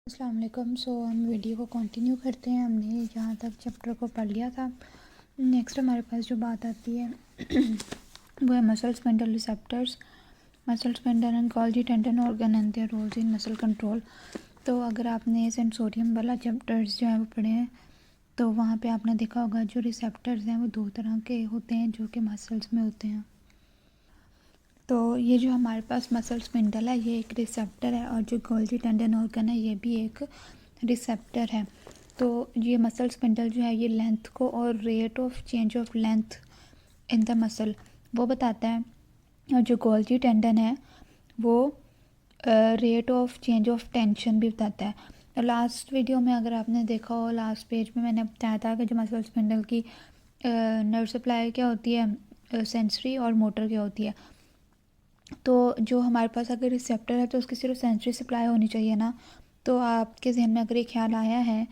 अस्सलाम वालेकुम। हम वीडियो को कंटिन्यू करते हैं। हमने जहाँ तक चैप्टर को पढ़ लिया था। नेक्स्ट हमारे पास जो बात आती है वो है muscle spindle receptors, muscle spindle and Golgi tendon organ and their roles in muscle control. तो अगर आपने सेंसोरियम वाला चैप्टर्स जो है वो पढ़े हैं तो वहाँ पे आपने देखा होगा जो रिसेप्टर्स हैं वो दो तरह के होते हैं जो कि मसल्स में होते हैं। तो ये जो हमारे पास मसल स्पिंडल है ये एक रिसेप्टर है और जो गोल्गी टेंडन ऑर्गन है ये भी एक रिसेप्टर है। तो ये मसल स्पिंडल जो है ये लेंथ को और rate of change of length in the muscle वो बताता है, और जो गोल्गी टेंडन है वो rate of change of tension भी बताता है। तो लास्ट वीडियो में अगर आपने देखा हो, लास्ट पेज में मैंने बताया था कि जो मसल स्पिंडल की नर्व सप्लाई क्या होती है, सेंसरी और मोटर क्या होती है। तो जो हमारे पास अगर रिसेप्टर है तो उसकी सिर्फ सेंसरी सप्लाई होनी चाहिए ना। तो आपके जहन में अगर ये ख्याल आया है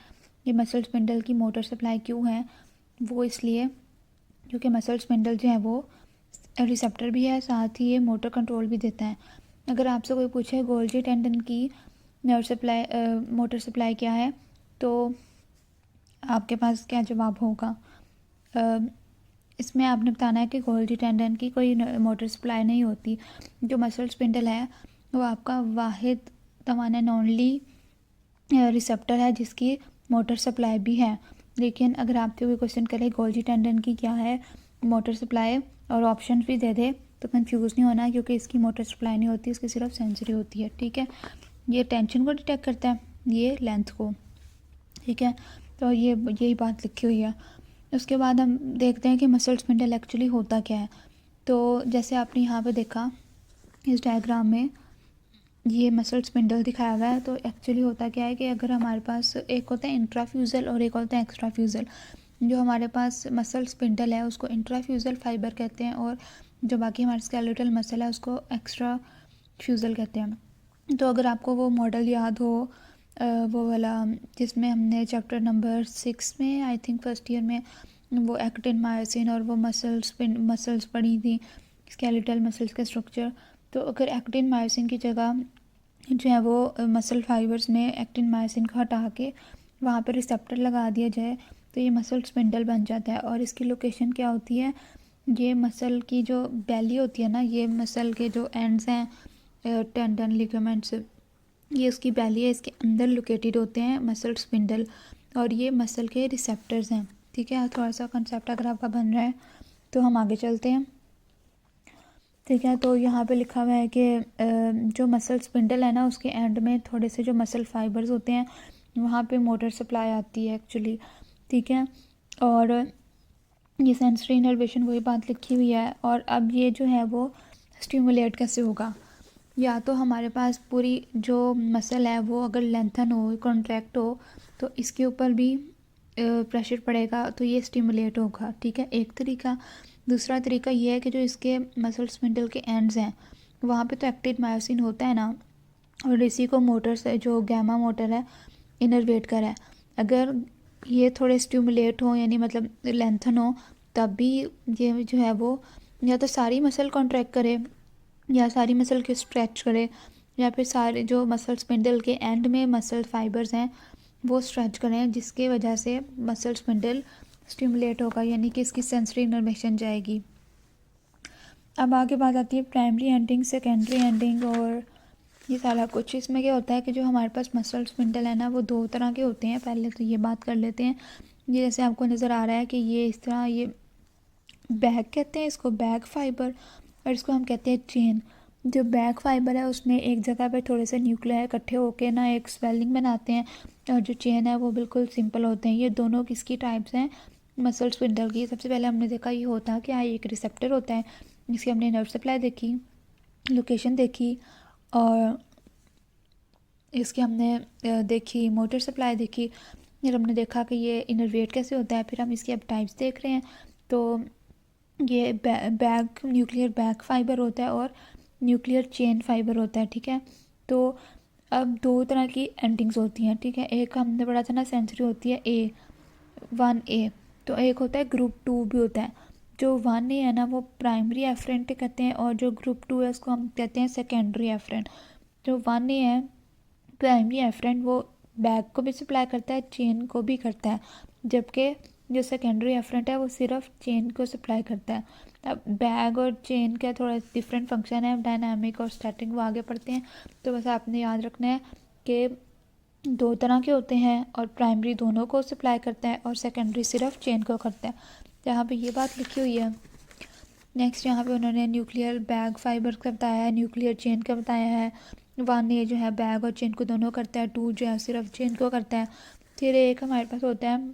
ये मसल स्पिंडल की मोटर सप्लाई क्यों है, वो इसलिए क्योंकि मसल स्पिंडल जो है वो रिसेप्टर भी है, साथ ही ये मोटर कंट्रोल भी देता है। अगर आपसे कोई पूछे गोल्गी टेंडन की नर्व सप्लाई मोटर सप्लाई क्या है तो आपके पास क्या जवाब होगा। इसमें आपने बताना है कि गोल्गी टेंडन की कोई मोटर सप्लाई नहीं होती। जो मसल स्पिंडल है वो आपका वाहिद तवाना ओनली रिसेप्टर है जिसकी मोटर सप्लाई भी है। लेकिन अगर आपसे कोई क्वेश्चन करे गोल्गी टेंडन की क्या है मोटर सप्लाई और ऑप्शन भी दे दे तो कंफ्यूज नहीं होना, क्योंकि इसकी मोटर सप्लाई नहीं होती, इसकी सिर्फ सेंसरी होती है। ठीक है, ये टेंशन को डिटेक्ट करता है, ये लेंथ को। ठीक है, तो ये यही बात लिखी हुई है। उसके बाद हम देखते हैं कि मसल स्पिंडल एक्चुअली होता क्या है। तो जैसे आपने यहाँ पे देखा इस डायग्राम में ये मसल स्पिंडल दिखाया हुआ है। तो एक्चुअली होता क्या है कि अगर हमारे पास एक होता है इंट्राफ्यूजल और एक होता है एक्स्ट्राफ्यूजल। जो हमारे पास मसल स्पिंडल है उसको इंट्राफ्यूजल फाइबर कहते हैं और जो बाकी हमारे स्केलेटल मसल है उसको एक्स्ट्रा फ्यूजल कहते हैं। तो अगर आपको वो मॉडल याद हो वो वाला जिसमें हमने चैप्टर नंबर 6 में आई थिंक फर्स्ट ईयर में वो एक्टिन मायोसिन और वो मसल्स पढ़ी थी, स्केलेटल मसल्स का स्ट्रक्चर। तो अगर एक्टिन मायोसिन की जगह जो है वो मसल फाइबर्स में एक्टिन मायोसिन को हटा के वहाँ पर रिसेप्टर लगा दिया जाए तो ये मसल स्पिंडल बन जाता है। और इसकी लोकेशन क्या होती है, ये मसल की जो बेली होती है ना, ये मसल के जो एंड्स हैं टेंडन लिगामेंट्स, ये उसकी बेली है, इसके अंदर लोकेटेड होते हैं मसल स्पिंडल और ये मसल के रिसेप्टर्स हैं। ठीक है, थोड़ा सा कंसेप्ट अगर आपका बन रहा है तो हम आगे चलते हैं। ठीक है, तो यहाँ पे लिखा हुआ है कि जो मसल स्पिंडल है ना उसके एंड में थोड़े से जो मसल फाइबर्स होते हैं वहाँ पे मोटर सप्लाई आती है एक्चुअली। ठीक है, और ये सेंसरी इनर्वेशन वही बात लिखी हुई है। और अब ये जो है वो स्टिमुलेट कैसे होगा, या तो हमारे पास पूरी जो मसल है वो अगर लेंथन हो कॉन्ट्रैक्ट हो तो इसके ऊपर भी प्रेशर पड़ेगा तो ये स्टिमुलेट होगा। ठीक है, एक तरीका। दूसरा तरीका ये है कि जो इसके मसल स्पिंडल के एंड्स हैं वहाँ पे तो एक्टिन मायोसिन होता है ना, और इसी को मोटर से जो गैमा मोटर है इनर्वेट कर है। अगर ये थोड़े स्टिमुलेट हो यानी मतलब लेंथन हो तब भी ये जो है वो या तो सारी मसल कॉन्ट्रैक्ट करे या सारी मसल के स्ट्रेच करे या फिर सारे जो मसल स्पिंडल के एंड में मसल फाइबर्स हैं वो स्ट्रेच करें, जिसकी वजह से मसल स्पिंडल स्टिमुलेट होगा यानी कि इसकी सेंसरी इनर्वेशन जाएगी। अब आगे बात आती है प्राइमरी एंडिंग, सेकेंडरी एंडिंग और ये सारा कुछ। इसमें क्या होता है कि जो हमारे पास मसल स्पिंडल है ना वो दो तरह के होते हैं। पहले तो ये बात कर लेते हैं, ये जैसे आपको नज़र आ रहा है कि ये इस तरह ये बैग कहते हैं इसको, बैग फाइबर, और इसको हम कहते हैं चेन। जो बैग फाइबर है उसमें एक जगह पे थोड़े से न्यूक्लियर इकट्ठे होके ना एक स्वेलिंग बनाते हैं, और जो चेन है वो बिल्कुल सिंपल होते हैं। ये दोनों किसकी टाइप्स हैं, मसल स्पिंडल की। सबसे पहले हमने देखा ये होता क्या है, एक रिसेप्टर होता है जिसकी हमने नर्व सप्लाई देखी, लोकेशन देखी, और इसकी हमने देखी मोटर सप्लाई देखी। फिर हमने देखा कि ये इनर्वेट कैसे होता है, फिर हम इसकी अब टाइप्स देख रहे हैं। तो ये बैग न्यूक्लियर बैग फाइबर होता है और न्यूक्लियर चेन फाइबर होता है। ठीक है, तो अब दो तरह की एंडिंग्स होती हैं। ठीक है, एक हमने पढ़ा था ना सेंसरी होती है A1A, तो एक होता है ग्रुप 2 भी होता है। जो 1A है ना वो प्राइमरी एफरेंट कहते हैं और जो ग्रुप 2 है उसको हम कहते हैं सेकेंडरी एफरेंट। जो 1A है प्राइमरी एफरेंट वो बैग को भी सप्लाई करता है, चेन को भी करता है, जबकि जो सेकेंडरी एफरेंट है वो सिर्फ चेन को सप्लाई करता है। अब बैग और चेन का थोड़ा डिफरेंट फंक्शन है, डायनामिक और स्टैटिक, वो आगे पढ़ते हैं। तो बस आपने याद रखना है कि दो तरह के होते हैं और प्राइमरी दोनों को सप्लाई करता है और सेकेंडरी सिर्फ चेन को करता है। यहाँ पे ये बात लिखी हुई है। नेक्स्ट यहाँ पे उन्होंने न्यूक्लियर बैग फाइबर का बताया है, न्यूक्लियर चेन का बताया है। 1 ये जो है बैग और चेन को दोनों करता है, 2 जो है सिर्फ चेन को करता है। फिर एक हमारे पास होता है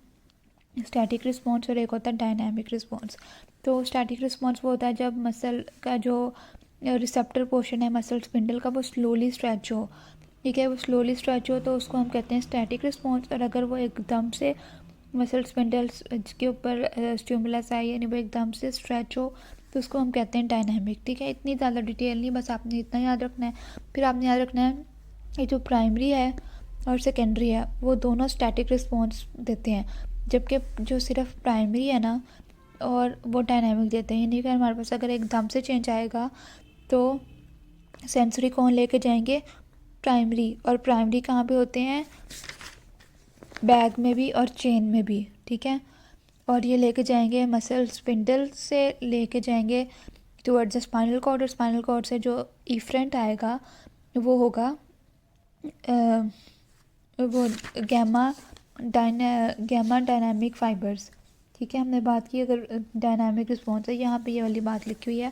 स्टैटिक रिस्पॉन्स और एक होता है डायनामिक रिस्पॉन्स। तो स्टैटिक रिस्पॉन्स वो होता है जब मसल का जो रिसेप्टर पोर्शन है मसल स्पिंडल का वो स्लोली स्ट्रेच हो, ठीक है, वो स्लोली स्ट्रेच हो तो उसको हम कहते हैं स्टैटिक रिस्पॉन्स। और अगर वो एकदम से मसल स्पिंडल्स के ऊपर स्टिमुलस है यानी वो एकदम से स्ट्रेच हो तो उसको हम कहते हैं डायनामिक, ठीक है। इतनी ज़्यादा डिटेल नहीं, बस आपने इतना याद रखना है। फिर आपने याद रखना है ये जो प्राइमरी है और सेकेंडरी है वो दोनों स्टैटिक रिस्पॉन्स देते हैं, जबकि जो सिर्फ प्राइमरी है ना और वो डायनामिक देते हैं। यानी कि हमारे पास अगर एकदम से चेंज आएगा तो सेंसरी कौन लेके जाएंगे, प्राइमरी। और प्राइमरी कहाँ पे होते हैं, बैग में भी और चेन में भी, ठीक है। और ये लेके जाएंगे मसल स्पिंडल से लेके जाएंगे टुवर्ड्स द स्पाइनल कॉर्ड, और स्पाइनल कॉर्ड से जो इफरेंट आएगा वो होगा वो गैमा डायनामिक फाइबर्स, ठीक है। हमने बात की अगर डायनामिक रिस्पॉन्स है, यहाँ पे ये वाली बात लिखी हुई है।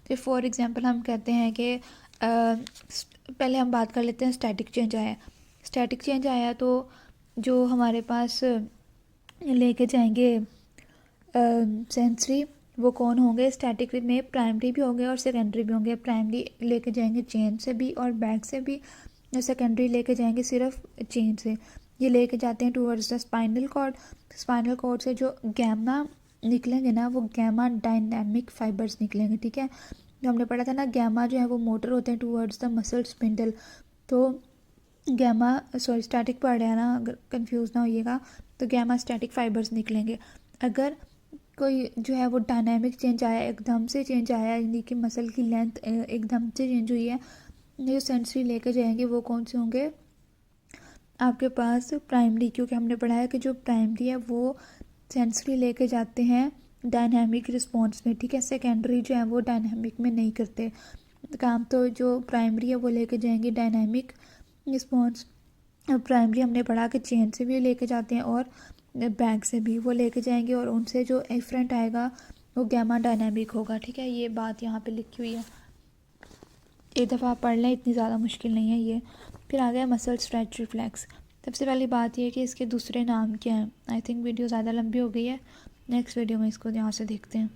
तो फॉर एग्जांपल हम कहते हैं कि पहले हम बात कर लेते हैं स्टैटिक चेंज आया। स्टैटिक चेंज आया तो जो हमारे पास लेके जाएंगे सेंसरी वो कौन होंगे, स्टैटिक में प्राइमरी भी होंगे और सेकेंडरी भी होंगे। प्राइमरी लेके जाएंगे चेन से भी और बैग से भी, और सेकेंडरी लेके जाएंगे सिर्फ चेन से। ये लेके जाते हैं towards the spinal cord. Spinal cord से जो गैमा निकलेंगे ना वो गैमा डायनामिक फाइबर्स निकलेंगे, ठीक है। जो हमने पढ़ा था ना गैमा जो है वो मोटर होते हैं टूवर्ड्स द मसल स्पिंडल, तो गैमा सॉरी स्टैटिक पढ़ रहे हैं ना, अगर कंफ्यूज ना होइएगा, तो गैमा स्टैटिक फाइबर्स निकलेंगे। अगर कोई जो है वो डायनामिक चेंज आया, एकदम से चेंज आया, यानी कि मसल की लेंथ एकदम से चेंज हुई है, जो सेंसरी लेकर जाएंगे वो कौन से होंगे आपके पास, प्राइमरी। क्योंकि हमने पढ़ा है कि जो प्राइमरी है वो सेंसरी लेके जाते हैं डायनामिक रिस्पॉन्स में, ठीक है। सेकेंडरी जो है वो डायनामिक में नहीं करते काम, तो जो प्राइमरी है वो लेके जाएंगे डायनामिक रिस्पॉन्स। प्राइमरी हमने पढ़ा कि चेन से भी लेके जाते हैं और बैग से भी वो लेके जाएंगे, और उनसे जो एफरेंट आएगा वो गैमा डायनामिक होगा, ठीक है। ये बात यहाँ पे लिखी हुई है, एक दफ़ा आप पढ़ लें, इतनी ज़्यादा मुश्किल नहीं है ये। फिर आ गया मसल स्ट्रेच रिफ्लेक्स। सबसे पहली बात ये है कि इसके दूसरे नाम क्या हैं। आई थिंक वीडियो ज़्यादा लंबी हो गई है, नेक्स्ट वीडियो में इसको यहाँ से देखते हैं।